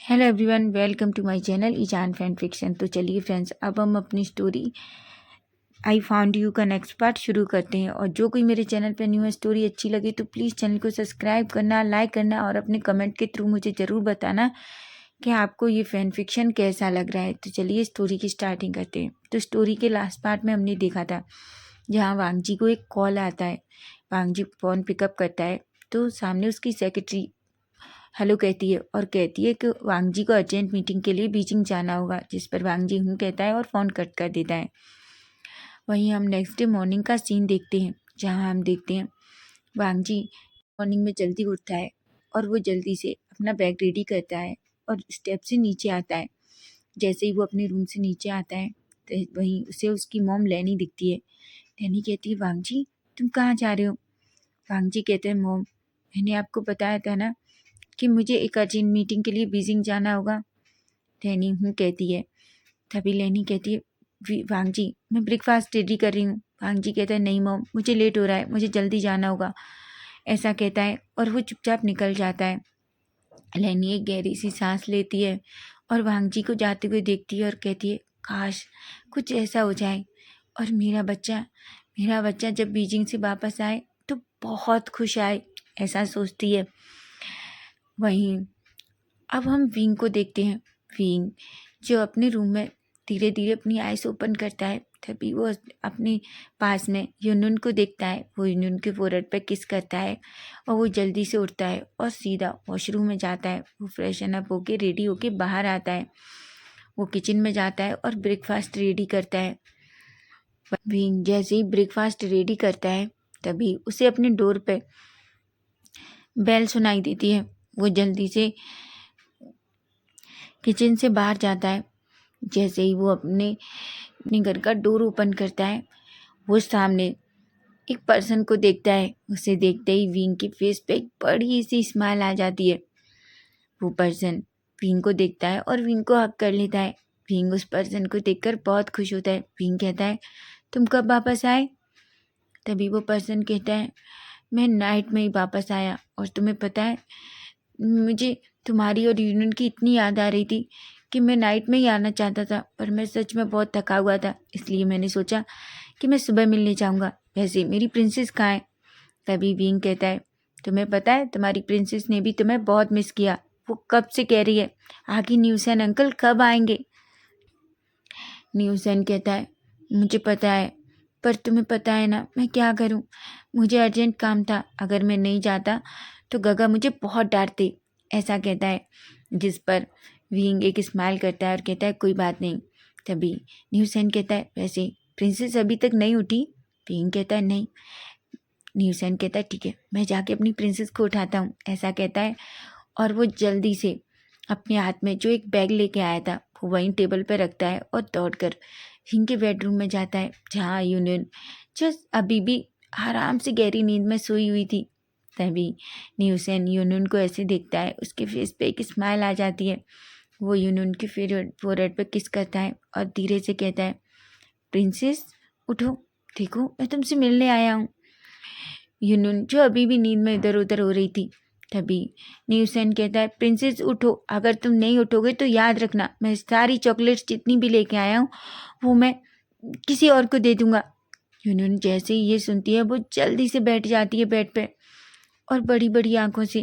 Hello everyone, welcome to my channel Izaan fan fiction. तो चलिए friends, अब हम अपनी स्टोरी आई फाउंड यू का नेक्स्ट पार्ट शुरू करते हैं। और जो कोई मेरे चैनल पर न्यू है, स्टोरी अच्छी लगे तो प्लीज़ चैनल को सब्सक्राइब करना, लाइक करना और अपने कमेंट के थ्रू मुझे ज़रूर बताना कि आपको ये फैन फिक्शन कैसा लग रहा है। तो चलिए स्टोरी की स्टार्टिंग करते हैं। तो स्टोरी के लास्ट पार्ट में हमने देखा था जहाँ वांग जी को एक कॉल आता है। वांग जी फ़ोन पिकअप करता है तो सामने उसकी सेक्रेटरी हेलो कहती है और कहती है कि वांग जी को अर्जेंट मीटिंग के लिए बीजिंग जाना होगा, जिस पर वांग जी हूँ कहता है और फ़ोन कट कर देता है। वहीं हम नेक्स्ट डे मॉर्निंग का सीन देखते हैं, जहाँ हम देखते हैं वांग जी मॉर्निंग में जल्दी उठता है और वो जल्दी से अपना बैग रेडी करता है और स्टेप से नीचे आता है। जैसे ही वो अपने रूम से नीचे आता है तो वहीं उसे उसकी मॉम लैनी दिखती है। लैनी कहती है, वांग जी तुम कहाँ जा रहे हो? वांग जी कहते हैं, मॉम मैंने आपको बताया था ना कि मुझे एक अर्जेंट मीटिंग के लिए बीजिंग जाना होगा। लैनी हूँ कहती है। तभी लैनी कहती है, वांग जी मैं ब्रेकफास्ट रेडी कर रही हूँ। वांग जी कहता है, नहीं मॉम मुझे लेट हो रहा है, मुझे जल्दी जाना होगा। ऐसा कहता है और वो चुपचाप निकल जाता है। लैनी एक गहरी सी सांस लेती है और वांग जी को जाते हुए देखती है और कहती है, काश कुछ ऐसा हो जाए और मेरा बच्चा जब बीजिंग से वापस आए तो बहुत खुश आए, ऐसा सोचती है। वहीं अब हम विंग को देखते हैं। विंग जो अपने रूम में धीरे धीरे अपनी आइज़ ओपन करता है, तभी वो अपने पास में यूनुन को देखता है। वो यूनुन के फोrehead पे किस करता है और वो जल्दी से उठता है और सीधा वॉशरूम में जाता है। वो फ्रेशन अप होके रेडी होके बाहर आता है। वो किचन में जाता है और ब्रेकफास्ट रेडी करता है। विंग जैसे ही ब्रेकफास्ट रेडी करता है तभी उसे अपने डोर पे बेल सुनाई देती है। वो जल्दी से किचन से बाहर जाता है। जैसे ही वो अपने घर का डोर ओपन करता है, वो सामने एक पर्सन को देखता है। उसे देखते ही विंग के फेस पे एक बड़ी सी स्माइल आ जाती है। वो पर्सन विंग को देखता है और विंग को हक कर लेता है। विंग उस पर्सन को देखकर बहुत खुश होता है। विंग कहता है, तुम कब वापस आए? तभी वो पर्सन कहता है, मैं नाइट में ही वापस आया और तुम्हें पता है मुझे तुम्हारी और यूनियन की इतनी याद आ रही थी कि मैं नाइट में ही आना चाहता था, पर मैं सच में बहुत थका हुआ था, इसलिए मैंने सोचा कि मैं सुबह मिलने जाऊंगा। वैसे मेरी प्रिंसेस कहाँ है? तभी विंग कहता है, तुम्हें पता है तुम्हारी प्रिंसेस ने भी तुम्हें बहुत मिस किया। वो कब से कह रही है आगे न्यूसन अंकल कब आएंगे। न्यूसन कहता है, मुझे पता है, पर तुम्हें पता है ना मैं क्या करूं? मुझे अर्जेंट काम था, अगर मैं नहीं जाता तो गगा मुझे बहुत डांटती, ऐसा कहता है। जिस पर विंग एक स्माइल करता है और कहता है, कोई बात नहीं। तभी न्यूसन कहता है, वैसे प्रिंसेस अभी तक नहीं उठी? विंग कहता है, नहीं। न्यूसन कहता है, ठीक है मैं जाके अपनी प्रिंसेस को उठाता हूँ, ऐसा कहता है। और वो जल्दी से अपने हाथ में जो एक बैग लेके आया था वो वहीं टेबल पर रखता है और दौड़कर हिंग के बेडरूम में जाता है, जहाँ यूनियन जस्ट अभी भी आराम से गहरी नींद में सोई हुई थी। तभी न्यूसन यूनियन को ऐसे देखता है, उसके फेस पे एक स्माइल आ जाती है। वो यूनियन के फोrehead पे किस करता है और धीरे से कहता है, प्रिंसेस उठो, देखो मैं तुमसे मिलने आया हूँ। यूनुन जो अभी भी नींद में इधर उधर हो रही थी। तभी न्यूसन कहता है, प्रिंसेस उठो, अगर तुम नहीं उठोगे तो याद रखना मैं सारी चॉकलेट्स जितनी भी लेके आया हूँ वो मैं किसी और को दे दूंगा। यूनुन जैसे ही ये सुनती है वो जल्दी से बैठ जाती है बेड पे और बड़ी बड़ी आंखों से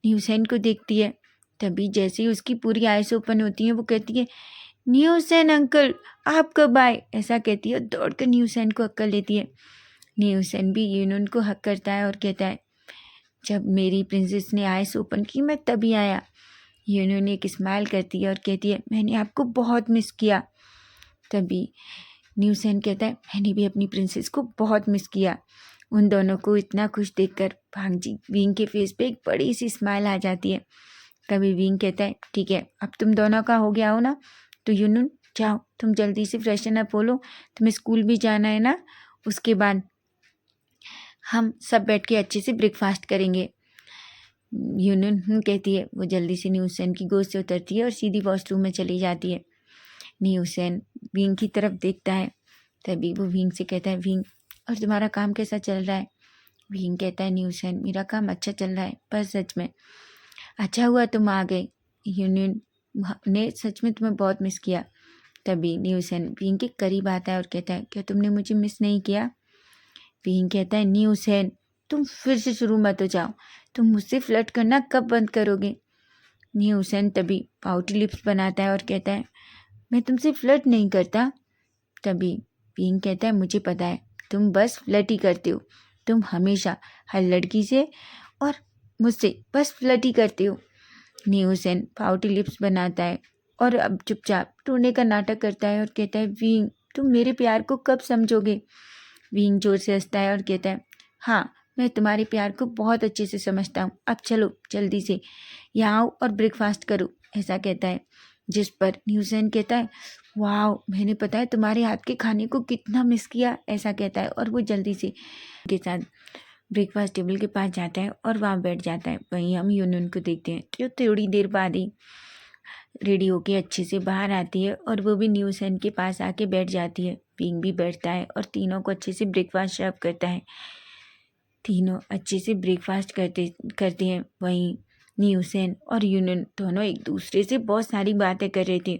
न्यूसन को देखती है। तभी जैसे ही उसकी पूरी आइज ओपन होती है वो कहती है, न्यूसन अंकल आप कब आए? ऐसा कहती है और दौड़कर न्यूसन को हक कर लेती है। न्यूसन भी यूनुन को हक करता है और कहता है, जब मेरी प्रिंसेस ने आइस ओपन की मैं तभी आया। यूनुन एक स्माइल करती है और कहती है, मैंने आपको बहुत मिस किया। तभी न्यूसन कहता है, मैंने भी अपनी प्रिंसेस को बहुत मिस किया। उन दोनों को इतना खुश देखकर विंग के फेस पे एक बड़ी सी स्माइल आ जाती है। तभी विंग कहता है, ठीक है अब तुम दोनों का हो गया हो ना, तो यूनुन जाओ तुम जल्दी से फ्रेशन अप हो लो, तुम्हें स्कूल भी जाना है ना। उसके बाद हम सब बैठ के अच्छे से ब्रेकफास्ट करेंगे। यूनुन कहती है। वो जल्दी से न्यूसन की गोद से उतरती है और सीधी वॉशरूम में चली जाती है। न्यूसन विंग की तरफ देखता है। तभी वो विंग से कहता है, विंग और तुम्हारा काम कैसा चल रहा है? विंग कहता है, न्यूसन मेरा काम अच्छा चल रहा है, पर सच में अच्छा हुआ तुम आ गए। यूनियन ने सच में तुम्हें बहुत मिस किया। तभी न्यूसेन विंग के करीब आता है और कहता है, क्या तुमने मुझे मिस नहीं किया? विंग कहता है, न्यूसेन तुम फिर से शुरू मत हो जाओ, तुम मुझसे फ्लर्ट करना कब बंद करोगे? न्यूसेन तभी पाउटी लिप्स बनाता है और कहता है, मैं तुमसे फ्लर्ट नहीं करता। तभी विंग कहता है, मुझे पता है, तुम बस फ्लर्ट ही करते हो, तुम हमेशा हर लड़की से और मुझसे बस फ्लर्ट ही करते हो। न्यूसेन पाउटी लिप्स बनाता है और अब चुपचाप रोने का नाटक करता है और कहता है, विंग तुम मेरे प्यार को कब समझोगे? विंग जोर से हंसता है और कहता है, हाँ मैं तुम्हारे प्यार को बहुत अच्छे से समझता हूँ, अब चलो जल्दी से यहाँ आओ और ब्रेकफास्ट करो, ऐसा कहता है। जिस पर न्यूसेन कहता है, वाह मैंने पता है तुम्हारे हाथ के खाने को कितना मिस किया, ऐसा कहता है। और वो जल्दी से के साथ ब्रेकफास्ट टेबल के पास जाता है और वहाँ बैठ जाता है। वहीं हम यूनियन को देखते हैं जो थोड़ी देर बाद ही रेडी होके अच्छे से बाहर आती है और वो भी न्यूसेन के पास आके बैठ जाती है। विंग भी बैठता है और तीनों को अच्छे से ब्रेकफास्ट सर्व करता है। तीनों अच्छे से ब्रेकफास्ट करते हैं। वहीं न्यूसेन और यूनियन दोनों एक दूसरे से बहुत सारी बातें कर रहे थे।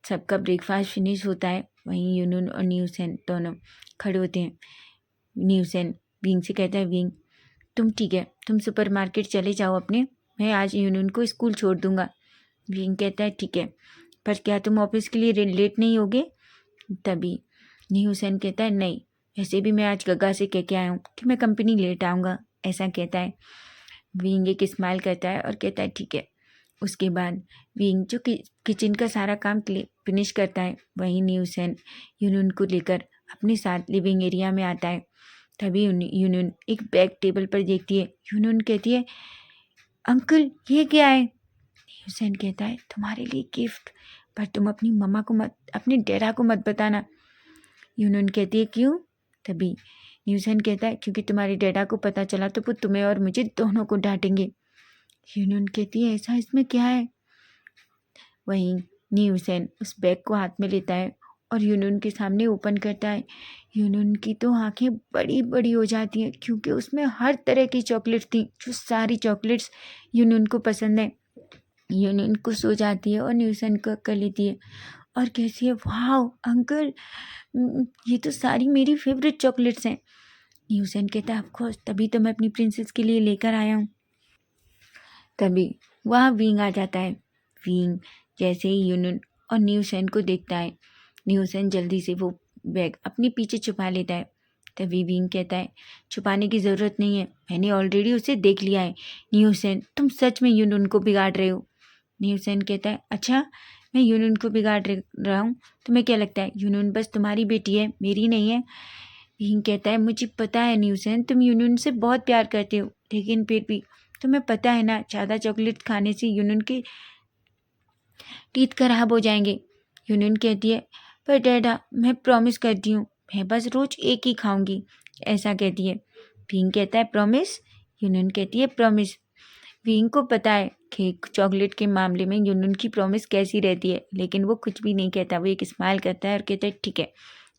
सबका ब्रेकफास्ट फिनिश होता है। वहीं यूनियन और न्यूसेन दोनों खड़े होते हैं। न्यूसेन विंग से कहता है, विंग तुम ठीक है, तुम सुपरमार्केट चले जाओ अपने, मैं आज यूनियन को स्कूल छोड़ दूंगा। विंग कहता है, ठीक है, पर क्या तुम ऑफिस के लिए लेट नहीं होगे? तभी न्यूसेन कहता है, नहीं, वैसे भी मैं आज गग्गा से कह के आया हूँ कि मैं कंपनी लेट आऊँगा, ऐसा कहता है। विंग एक स्माइल करता है और कहता है, ठीक है। उसके बाद विंग जो किचन का सारा काम फिनिश करता है, वहीं न्यूसेन यूनियन को लेकर अपने साथ लिविंग एरिया में आता है। तभी यूनियन एक बैग टेबल पर देखती है। यूनियन कहती है, अंकल ये क्या है? न्यूसेन कहता है, तुम्हारे लिए गिफ्ट, पर तुम अपनी मम्मा को मत, अपने डैडा को मत बताना। यूनियन कहती है, क्यों? तभी न्यूसेन कहता है, क्योंकि तुम्हारे डैडा को पता चला तो वो तुम्हें और मुझे दोनों को डांटेंगे। यूनियन कहती है, ऐसा इसमें क्या है? वहीं न्यूसेन उस बैग को हाथ में लेता है और यूनियन के सामने ओपन करता है। यूनियन की तो आंखें बड़ी बड़ी हो जाती हैं क्योंकि उसमें हर तरह की चॉकलेट थी, जो सारी चॉकलेट्स यूनियन को पसंद है। यूनियन खुश हो जाती है और न्यूसेन को कर लेती है और कहती है, वाह अंकल, ये तो सारी मेरी फेवरेट चॉकलेट्स हैं। न्यूसेन कहता है, ऑफ कोर्स, तभी तो मैं अपनी प्रिंसेस के लिए लेकर आया हूँ। तभी वहाँ विंग आ जाता है। विंग जैसे ही यूनियन और न्यूसेन को देखता है, न्यूसेन जल्दी से वो बैग अपने पीछे छुपा लेता है। तभी विंग कहता है, छुपाने की ज़रूरत नहीं है, मैंने ऑलरेडी उसे देख लिया है। न्यूसेन तुम सच में यूनियन को बिगाड़ रहे हो। न्यूसेन कहता है, अच्छा मैं यूनियन को बिगाड़ रहा हूँ? तुम्हें क्या लगता है यूनियन बस तुम्हारी बेटी है, मेरी नहीं है? विंग कहता है, मुझे पता है न्यूसेन, तुम यूनियन से बहुत प्यार करते हो, लेकिन फिर भी तुम्हें पता है ना, ज़्यादा चॉकलेट खाने से यूनियन के टीथ खराब हो जाएंगे। यूनियन कहती है, पर डैडा मैं प्रॉमिस करती हूँ, मैं बस रोज एक ही खाऊंगी, ऐसा कहती है। विंग कहता है, प्रॉमिस? यूनियन कहती है, प्रॉमिस। विंग को पता है कि चॉकलेट के मामले में यूनियन की प्रॉमिस कैसी रहती है, लेकिन वो कुछ भी नहीं कहता। वो एक स्माइल करता है और कहता है, ठीक है,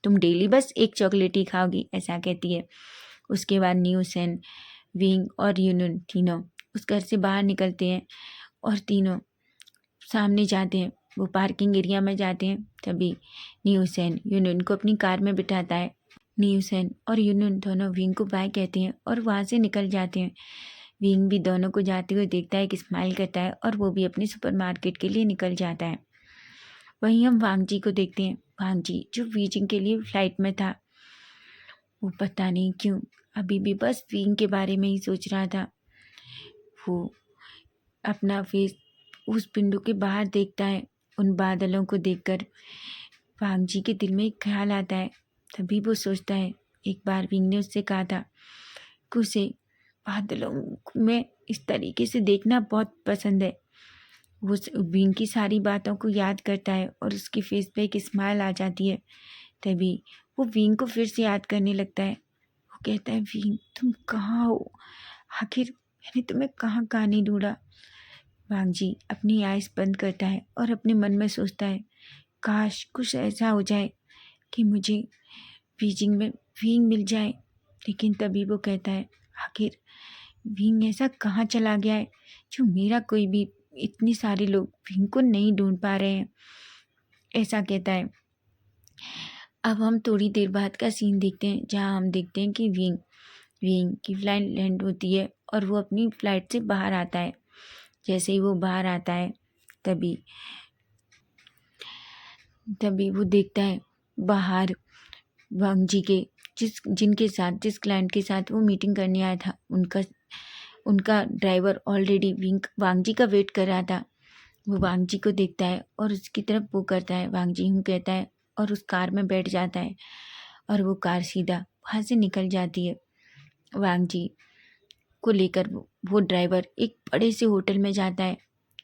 तुम डेली बस एक चॉकलेट ही खाओगी, ऐसा कहती है। उसके बाद न्यूसेन, विंग और यूनियन तीनों उस घर से बाहर निकलते हैं और तीनों सामने जाते हैं। वो पार्किंग एरिया में जाते हैं। तभी न्यूसेन यूनियन को अपनी कार में बिठाता है। न्यूसेन और यूनियन दोनों विंग को बाय कहते हैं और वहाँ से निकल जाते हैं। विंग भी दोनों को जाते हुए देखता है, एक स्माइल करता है और वो भी अपनी सुपरमार्केट के लिए निकल जाता है। वहीं हम वांगजी को देखते हैं। वांगजी जो बीजिंग के लिए फ्लाइट में था, वो पता नहीं क्यों अभी भी बस विंग के बारे में ही सोच रहा था। वो अपना फेस उस विंडो के बाहर देखता है। उन बादलों को देखकर वांगजी के दिल में एक ख्याल आता है। तभी वो सोचता है, एक बार विंग ने उससे कहा था कि उसे बादलों में इस तरीके से देखना बहुत पसंद है। वो विंग की सारी बातों को याद करता है और उसके फेस पे एक स्माइल आ जाती है। तभी वो विंग को फिर से याद करने लगता है। वो कहता है, विंग तुम कहाँ हो? आखिर मैंने तुम्हें कहाँ कहाँ नहीं ढूंढा। वांगजी अपनी आइज़ बंद करता है और अपने मन में सोचता है, काश कुछ ऐसा हो जाए कि मुझे बीजिंग में विंग मिल जाए। लेकिन तभी वो कहता है, आखिर विंग ऐसा कहाँ चला गया है जो मेरा कोई भी इतने सारे लोग विंग को नहीं ढूंढ पा रहे हैं, ऐसा कहता है। अब हम थोड़ी देर बाद का सीन देखते हैं, जहाँ हम देखते हैं कि विंग विंग की फ्लाइट लैंड होती है और वो अपनी फ्लाइट से बाहर आता है। जैसे ही वो बाहर आता है तभी तभी वो देखता है बाहर वांग जी के जिस क्लाइंट के साथ वो मीटिंग करने आया था, उनका ड्राइवर ऑलरेडी वांग जी का वेट कर रहा था। वो वांग जी को देखता है और उसकी तरफ वो करता है, वांग जी हूँ कहता है और उस कार में बैठ जाता है और वो कार सीधा वहाँ से निकल जाती है। वांग जी को लेकर वो ड्राइवर एक बड़े से होटल में जाता है,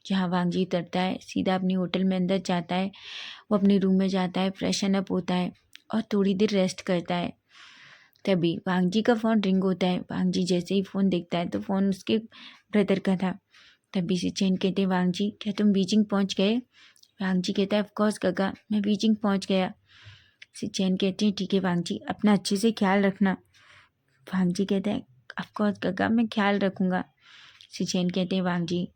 जहाँ वांग जी उतरता है, सीधा अपने होटल में अंदर जाता है। वो अपने रूम में जाता है, फ्रेशन अप होता है और थोड़ी देर रेस्ट करता है। तभी वांग जी का फ़ोन रिंग होता है। वांग जी जैसे ही फ़ोन देखता है तो फ़ोन उसके ब्रदर का था। तभी से चैन कहते हैं, वांग जी क्या तुम बीजिंग पहुंच गए? वांग जी कहता है, ऑफ कोर्स काका मैं बीजिंग पहुंच गया। चैन कहते हैं, ठीक है वांग जी अपना अच्छे से ख्याल रखना। वांग जी कहते हैं, ऑफ कोर्स काका मैं ख्याल रखूँगा। चैन कहते हैं, वांग जी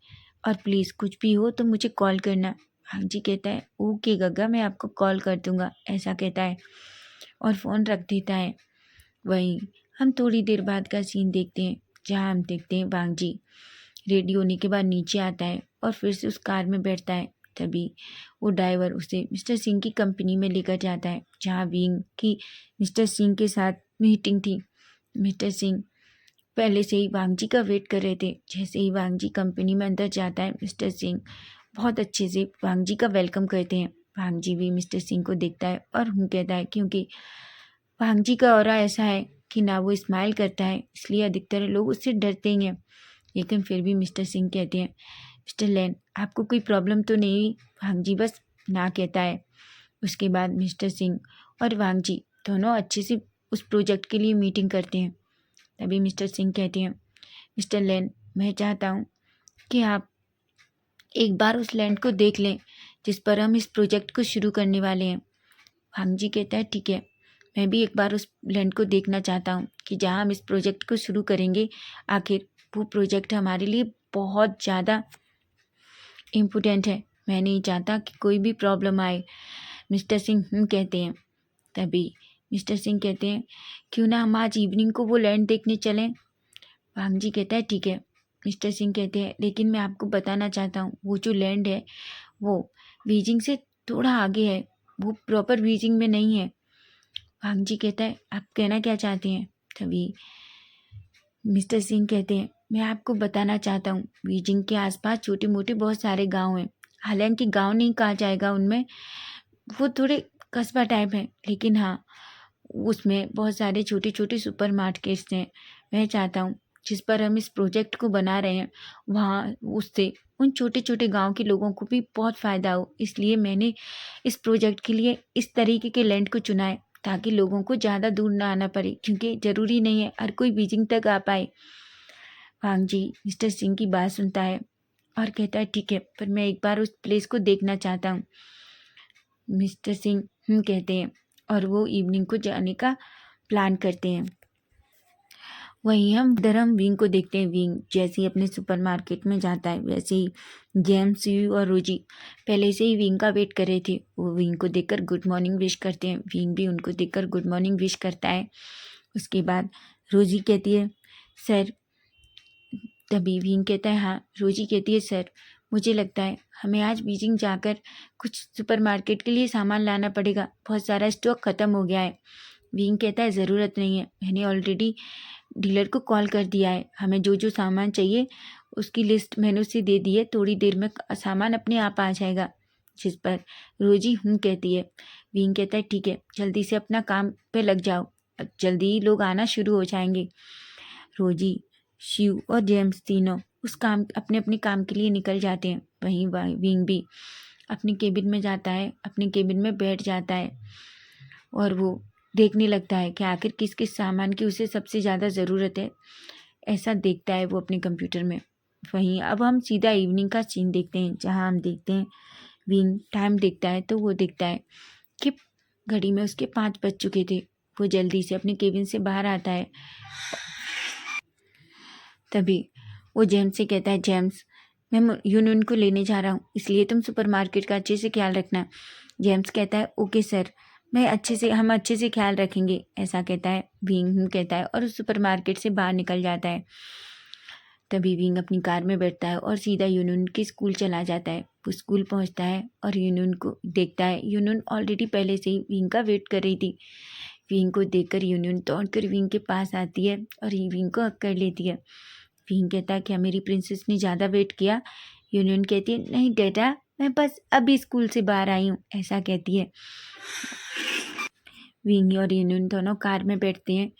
और प्लीज़ कुछ भी हो तो मुझे कॉल करना। वांग जी कहता है, ओके गगा मैं आपको कॉल कर दूंगा, ऐसा कहता है और फ़ोन रख देता है। वहीं हम थोड़ी देर बाद का सीन देखते हैं, जहाँ हम देखते हैं वांग जी रेडी होने के बाद नीचे आता है और फिर से उस कार में बैठता है। तभी वो ड्राइवर उसे मिस्टर सिंह की कंपनी में लेकर जाता है, जहाँ विंग की मिस्टर सिंह के साथ मीटिंग थी। मिस्टर सिंह पहले से ही वांग जी का वेट कर रहे थे। जैसे ही वांग जी कंपनी में अंदर जाता है, मिस्टर सिंह बहुत अच्छे से वांग जी का वेलकम करते हैं। वांग जी भी मिस्टर सिंह को देखता है और हूँ कहता है, क्योंकि वांग जी का ऑरा ऐसा है कि ना वो स्माइल करता है, इसलिए अधिकतर लोग उससे डरते ही हैं। लेकिन फिर भी मिस्टर सिंह कहते हैं, मिस्टर लैन आपको कोई प्रॉब्लम तो नहीं हुई? वांग जी बस ना कहता है। उसके बाद मिस्टर सिंह और वांग जी दोनों अच्छे से उस प्रोजेक्ट के लिए मीटिंग करते हैं। तभी मिस्टर सिंह कहते हैं, मिस्टर लैन मैं चाहता हूँ कि आप एक बार उस लैंड को देख लें जिस पर हम इस प्रोजेक्ट को शुरू करने वाले हैं। वांग जी कहता है, ठीक है मैं भी एक बार उस लैंड को देखना चाहता हूँ कि जहाँ हम इस प्रोजेक्ट को शुरू करेंगे, आखिर वो प्रोजेक्ट हमारे लिए बहुत ज़्यादा इम्पोर्टेंट है। मैं नहीं चाहता कि कोई भी प्रॉब्लम आए। मिस्टर सिंह कहते हैं। तभी मिस्टर सिंह कहते हैं, क्यों ना हम आज इवनिंग को वो लैंड देखने चलें? वांग जी कहता है, ठीक है। मिस्टर सिंह कहते हैं, लेकिन मैं आपको बताना चाहता हूँ वो जो लैंड है वो बीजिंग से थोड़ा आगे है, वो प्रॉपर बीजिंग में नहीं है। वांग जी कहता है, आप कहना क्या चाहते हैं? तभी मिस्टर सिंह कहते हैं, मैं आपको बताना चाहता हूँ बीजिंग के आसपास छोटे मोटे बहुत सारे गांव हैं। हालांकि गांव नहीं कहा जाएगा उनमें, वो थोड़े कस्बा टाइप है, लेकिन हाँ उसमें बहुत सारे छोटे छोटे सुपर मार्केट्स हैं। मैं चाहता हूँ जिस पर हम इस प्रोजेक्ट को बना रहे हैं वहाँ उससे उन छोटे छोटे गांव के लोगों को भी बहुत फ़ायदा हो, इसलिए मैंने इस प्रोजेक्ट के लिए इस तरीके के लैंड को चुना है ताकि लोगों को ज़्यादा दूर ना आना पड़े, क्योंकि ज़रूरी नहीं है हर कोई बीजिंग तक आ पाए। वांग जी मिस्टर सिंह की बात सुनता है और कहता है, ठीक है पर मैं एक बार उस प्लेस को देखना चाहता हूँ। मिस्टर सिंह कहते हैं और वो इवनिंग को जाने का प्लान करते हैं। वहीं हम विंग को देखते हैं। विंग जैसे ही अपने सुपरमार्केट में जाता है, वैसे ही जेम्स, यू और रोजी पहले से ही विंग का वेट कर रहे थे। वो विंग को देखकर गुड मॉर्निंग विश करते हैं, विंग भी उनको देखकर गुड मॉर्निंग विश करता है। उसके बाद रोजी कहती है, सर। तभी विंग कहता है, हाँ। रोजी कहती है, सर मुझे लगता है हमें आज बीजिंग जाकर कुछ सुपरमार्केट के लिए सामान लाना पड़ेगा, बहुत सारा स्टॉक ख़त्म हो गया है। विंग कहता है, ज़रूरत नहीं है, मैंने ऑलरेडी डीलर को कॉल कर दिया है, हमें जो जो सामान चाहिए उसकी लिस्ट मैंने उसे दे दी है, थोड़ी देर में सामान अपने आप आ जाएगा। जिस पर रोजी कहती है। विंग कहता है, ठीक है जल्दी से अपना काम पे लग जाओ, अब जल्दी ही लोग आना शुरू हो जाएंगे। रोजी, शिव और जेम्स तीनों उस काम अपने अपने काम के लिए निकल जाते हैं। वहीं विंग भी अपने केबिन में जाता है, अपने केबिन में बैठ जाता है और वो देखने लगता है कि आखिर किस किस सामान की उसे सबसे ज़्यादा ज़रूरत है, ऐसा देखता है वो अपने कंप्यूटर में। वहीं अब हम सीधा इवनिंग का सीन देखते हैं, जहाँ हम देखते हैं विंग टाइम देखता है तो वो देखता है कि घड़ी में उसके 5 बज चुके थे। वो जल्दी से अपने केबिन से बाहर आता है। तभी वो जेम्स से कहता है, जेम्स मैं यूनून को लेने जा रहा हूँ, इसलिए तुम सुपरमार्केट का अच्छे से ख्याल रखना। जेम्स कहता है ओके सर, हम अच्छे से ख्याल रखेंगे, ऐसा कहता है विंग कहता है, और उस सुपरमार्केट से बाहर निकल जाता है। तभी विंग अपनी कार में बैठता है और सीधा यूनून के स्कूल चला जाता है। वो स्कूल पहुंचता है और यूनून को देखता है। यूनून ऑलरेडी पहले से ही विंग का वेट कर रही थी। विंग को देखकर यूनून दौड़कर विंग के पास आती है और विंग को हक कर लेती है। विंग कहता है क्या मेरी प्रिंसेस ने ज़्यादा वेट किया? यूनून कहती है नहीं डेटा, मैं बस अभी स्कूल से बाहर आई हूँ, ऐसा कहती है। विंग और यूनून दोनों कार में बैठते हैं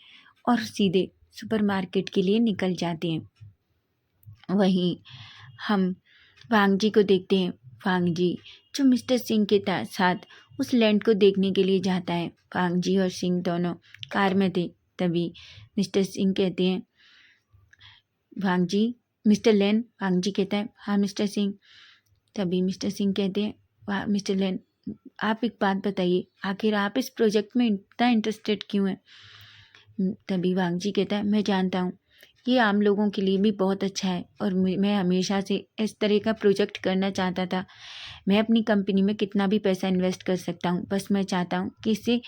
और सीधे सुपरमार्केट के लिए निकल जाते हैं। वहीं हम वांग जी को देखते हैं। वांग जी जो मिस्टर सिंह के साथ उस लैंड को देखने के लिए जाता है। वांग जी और सिंह दोनों कार में थे। तभी मिस्टर सिंह कहते हैं वांग जी, मिस्टर लैन। वांग जी कहता है हाँ मिस्टर सिंह। तभी मिस्टर सिंह कहते हैं वाह मिस्टर लैन, आप एक बात बताइए, आखिर आप इस प्रोजेक्ट में इतना इंटरेस्टेड क्यों हैं? तभी वांग जी कहता है मैं जानता हूँ ये आम लोगों के लिए भी बहुत अच्छा है और मैं हमेशा से इस तरह का प्रोजेक्ट करना चाहता था। मैं अपनी कंपनी में कितना भी पैसा इन्वेस्ट कर सकता हूँ, बस मैं चाहता हूँ कि इससे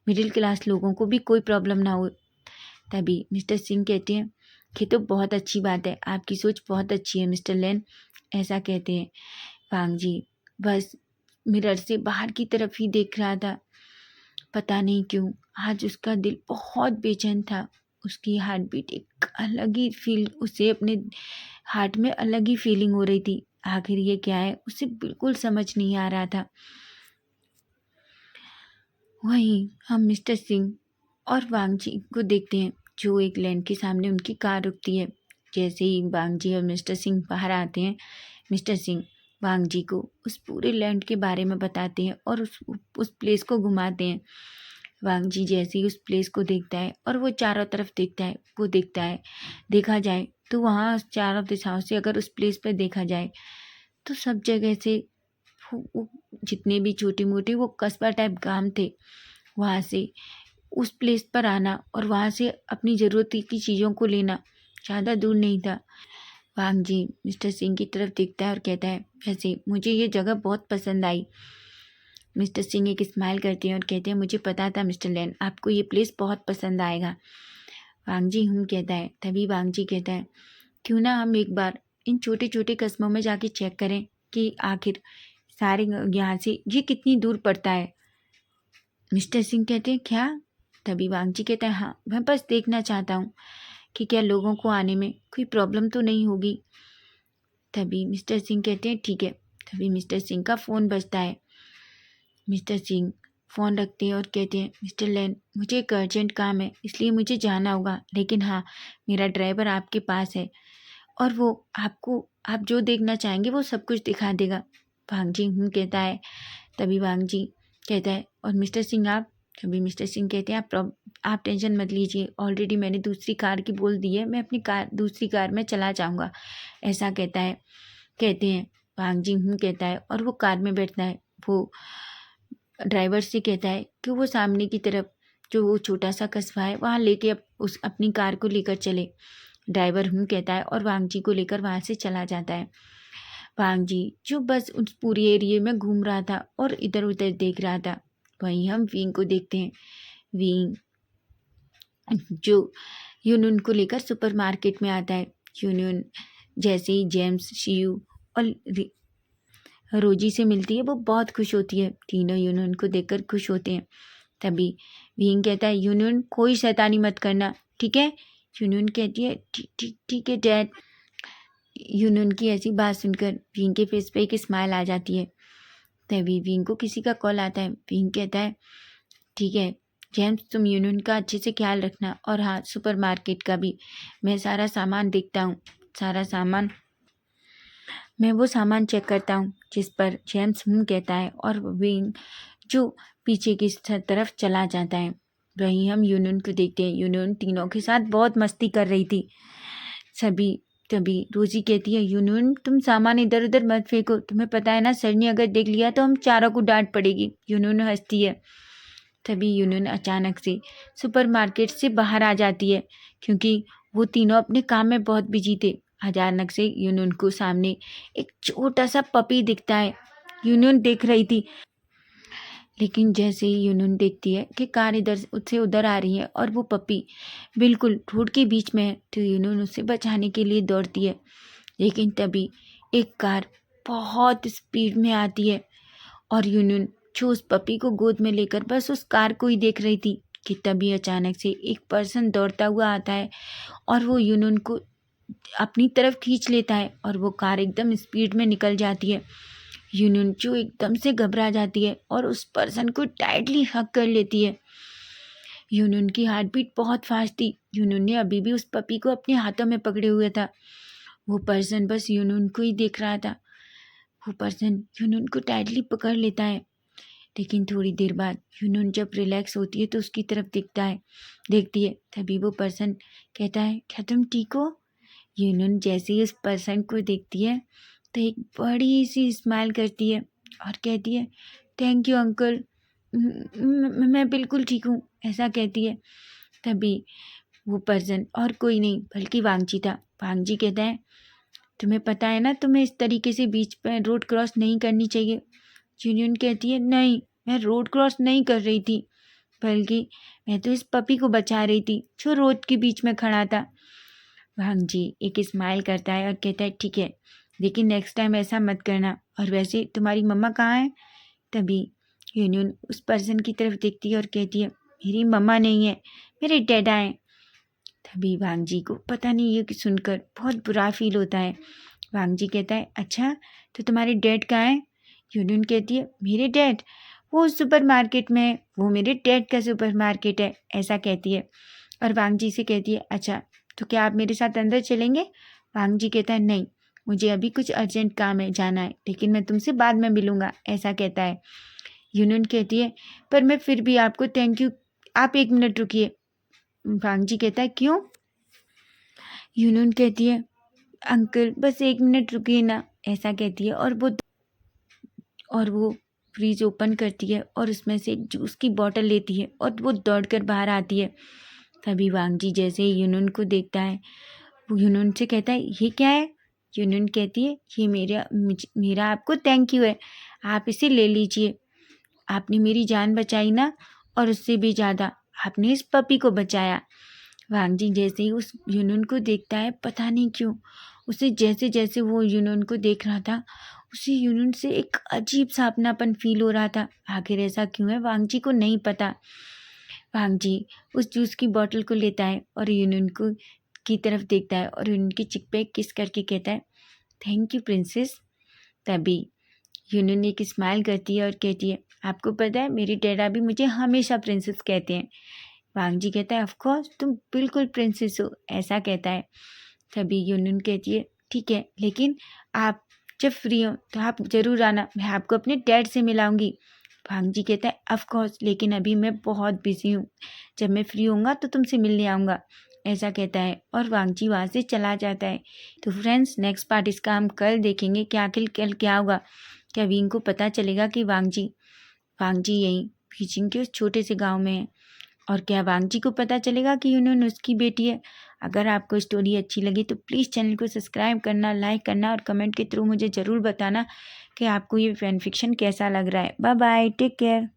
मिडिल क्लास लोगों को भी कोई प्रॉब्लम ना हो। तभी मिस्टर सिंह कहते हैं ये तो बहुत अच्छी बात है, आपकी सोच बहुत अच्छी है मिस्टर लैन, ऐसा कहते हैं। वांग जी बस मिरर से बाहर की तरफ ही देख रहा था। पता नहीं क्यों आज उसका दिल बहुत बेचैन था। उसकी हार्ट बीट एक अलग ही उसे अपने हार्ट में अलग ही फीलिंग हो रही थी। आखिर ये क्या है उसे बिल्कुल समझ नहीं आ रहा था। वहीं हम मिस्टर सिंह और वांग जी को देखते हैं जो एक लैंड के सामने उनकी कार रुकती है। जैसे ही वांग जी और मिस्टर सिंह बाहर आते हैं, मिस्टर सिंह वांग जी को उस पूरे लैंड के बारे में बताते हैं और उस प्लेस को घुमाते हैं। वांग जी जैसे ही उस प्लेस को देखता है और वो चारों तरफ देखता है, वो देखता है देखा जाए तो वहाँ चारों दिशाओं से अगर उस प्लेस पर देखा जाए तो सब जगह से वो जितने भी छोटे मोटे वो कस्बा टाइप गांव थे, वहाँ से उस प्लेस पर आना और वहाँ से अपनी ज़रूरत की चीज़ों को लेना ज़्यादा दूर नहीं था। वांग जी मिस्टर सिंह की तरफ देखता है और कहता है वैसे मुझे ये जगह बहुत पसंद आई। मिस्टर सिंह एक स्माइल करते हैं और कहते हैं मुझे पता था मिस्टर लैन आपको ये प्लेस बहुत पसंद आएगा। वांग जी कहता है। तभी वांग जी कहता है क्यों ना हम एक बार इन छोटे छोटे कस्बों में जाके चेक करें कि आखिर सारे यहाँ से ये कितनी दूर पड़ता है। मिस्टर सिंह कहते हैं क्या? तभी वांग जी कहता है हाँ, मैं बस देखना चाहता हूँ कि क्या लोगों को आने में कोई प्रॉब्लम तो नहीं होगी। तभी मिस्टर सिंह कहते हैं ठीक है। तभी मिस्टर सिंह का फ़ोन बजता है। मिस्टर सिंह फ़ोन रखते हैं और कहते हैं मिस्टर लैन मुझे एक अर्जेंट काम है इसलिए मुझे जाना होगा, लेकिन हाँ मेरा ड्राइवर आपके पास है और वो आपको आप जो देखना चाहेंगे वो सब कुछ दिखा देगा। वांग जी कहता है। तभी वांग जी कहता है और मिस्टर सिंह आप? तभी मिस्टर सिंह कहते हैं आप टेंशन मत लीजिए, ऑलरेडी मैंने दूसरी कार की बोल दी है, मैं अपनी दूसरी कार में चला जाऊँगा, ऐसा कहते हैं। वांग जी कहता है और वो कार में बैठता है। वो ड्राइवर से कहता है कि वो सामने की तरफ जो वो छोटा सा कस्बा है वहाँ लेके अपनी कार को लेकर चले। ड्राइवर कहता है और वांग जी को लेकर वहाँ से चला जाता है। वांग जी जो बस उस पूरी एरिया में घूम रहा था और इधर उधर देख रहा था। वहीं हम विंग को देखते हैं। विंग जो यूनून को लेकर सुपरमार्केट में आता है। यूनून जैसे ही जेम्स, शियू और रोजी से मिलती है वो बहुत खुश होती है। तीनों यूनून को देखकर खुश होते हैं। तभी विंग कहता है यूनून कोई शैतानी मत करना, ठीक है? यूनून कहती है ठीक है डैड। यूनून की ऐसी बात सुनकर विंग के फेस पे एक स्माइल आ जाती है। तभी विंग को किसी का कॉल आता है। विंग कहता है ठीक है जेम्स, तुम यूनून का अच्छे से ख्याल रखना और हाँ सुपरमार्केट का भी। मैं सारा सामान देखता हूँ, मैं वो सामान चेक करता हूँ जिस पर जेम्स कहता है और विंग जो पीछे की तरफ चला जाता है। वहीं हम यूनून को देखते हैं। यूनून तीनों के साथ बहुत मस्ती कर रही थी। तभी रोजी कहती है यूनून तुम सामान इधर उधर मत फेंको, तुम्हें पता है ना सर ने अगर देख लिया तो हम चारों को डांट पड़ेगी। यूनून हंसती है। तभी यूनून अचानक से सुपरमार्केट से बाहर आ जाती है क्योंकि वो तीनों अपने काम में बहुत बिजी थे। अचानक से यूनून को सामने एक छोटा सा पपी दिखता है। यूनून देख रही थी, लेकिन जैसे ही यूनून देखती है कि कार इधर से उधर आ रही है और वो पपी बिल्कुल रोड के बीच में है, तो यूनून उसे बचाने के लिए दौड़ती है। लेकिन तभी एक कार बहुत स्पीड में आती है और यूनून जो उस पपी को गोद में लेकर बस उस कार को ही देख रही थी कि तभी अचानक से एक पर्सन दौड़ता हुआ आता है और वो यूनून को अपनी तरफ खींच लेता है और वो कार एकदम स्पीड में निकल जाती है। यूनून जो एकदम से घबरा जाती है और उस पर्सन को टाइटली हग कर लेती है। यूनून की हार्ट बीट बहुत फास्ट थी। यूनून ने अभी भी उस पपी को अपने हाथों में पकड़े हुए था। वो पर्सन बस यूनून को ही देख रहा था। वो पर्सन यूनून को टाइटली पकड़ लेता है, लेकिन थोड़ी देर बाद यूनून जब रिलैक्स होती है तो उसकी तरफ देखती है। तभी वो पर्सन कहता है, क्या तुम ठीक हो? यूनून जैसे ही उस पर्सन को देखती है तो एक बड़ी सी स्माइल करती है और कहती है, थैंक यू अंकल, मैं बिल्कुल ठीक हूँ, ऐसा कहती है। तभी वो पर्सन और कोई नहीं बल्कि वांगजी था। वांगजी कहता है, तुम्हें पता है ना तुम्हें इस तरीके से बीच पर रोड क्रॉस नहीं करनी चाहिए। यूनियन कहती है, नहीं, मैं रोड क्रॉस नहीं कर रही थी, बल्कि मैं तो इस पपी को बचा रही थी जो रोड के बीच में खड़ा था। वांगजी एक स्माइल करता है और कहता है, ठीक है, लेकिन नेक्स्ट टाइम ऐसा मत करना। और वैसे तुम्हारी मम्मा कहाँ है? तभी यूनियन उस पर्सन की तरफ देखती है और कहती है, मेरी मम्मा नहीं है, मेरे डैडा हैं। तभी वांगजी को पता नहीं ये सुनकर बहुत बुरा फील होता है। वांगजी कहता है, अच्छा, तो तुम्हारे डैड कहाँ हैं? यूनियन कहती है, मेरे डैड वो सुपरमार्केट में है, वो मेरे डैड का सुपरमार्केट है, ऐसा कहती है। और वांगजी से कहती है, अच्छा, तो क्या आप मेरे साथ अंदर चलेंगे? वांगजी कहता है, नहीं, मुझे अभी कुछ अर्जेंट काम है, जाना है, लेकिन मैं तुमसे बाद में मिलूँगा, ऐसा कहता है। यूनियन कहती है, पर मैं फिर भी आपको थैंक यू, आप 1 मिनट रुकिए। वांगजी कहता है, क्यों? यूनियन कहती है, अंकल बस 1 मिनट रुकिए ना, ऐसा कहती है। और वो फ्रीज ओपन करती है और उसमें से एक जूस की बोतल लेती है और वो दौड़कर बाहर आती है। तभी वांगजी जैसे ही यूनुन को देखता है, वो यूनुन से कहता है, ये क्या है? यूनुन कहती है, ये मेरा आपको थैंक यू है, आप इसे ले लीजिए। आपने मेरी जान बचाई ना, और उससे भी ज़्यादा आपने इस पपी को बचाया। वांगजी जैसे ही उस यूनुन को देखता है, पता नहीं क्यों उसे जैसे जैसे वो यूनुन को देख रहा था, उसी यूनुन से एक अजीब सा अपनापन फील हो रहा था। आखिर ऐसा क्यों है वांगजी को नहीं पता। वांगजी उस जूस की बोतल को लेता है और यूनुन को की तरफ देखता है और यूनुन की चिक पे किस करके कहता है, थैंक यू प्रिंसेस। तभी यूनुन एक स्माइल करती है और कहती है, आपको पता है मेरे डैडा भी मुझे हमेशा प्रिंसेस कहते हैं। वांगजी कहता है, ऑफ कोर्स तुम बिल्कुल प्रिंसेस हो, ऐसा कहता है। तभी यूनुन कहती है, ठीक है, लेकिन आप जब फ्री हो तो आप ज़रूर आना, मैं आपको अपने डैड से मिलाऊंगी। वांगजी कहता है, ऑफ कोर्स, लेकिन अभी मैं बहुत बिजी हूँ, जब मैं फ्री होऊंगा तो तुमसे मिलने आऊँगा, ऐसा कहता है। और वांगजी वहाँ से चला जाता है। तो फ्रेंड्स, नेक्स्ट पार्ट इसका हम कल देखेंगे कि आखिर कल क्या होगा। क्या विंग को पता चलेगा कि वांगजी यहीं बीजिंग के उस छोटे से गाँव में है, और क्या वांगजी को पता चलेगा कि यूनुन उसकी बेटी है। अगर आपको स्टोरी अच्छी लगी तो प्लीज़ चैनल को सब्सक्राइब करना, लाइक करना और कमेंट के थ्रू मुझे ज़रूर बताना कि आपको ये फैन फिक्शन कैसा लग रहा है। Bye bye, take care.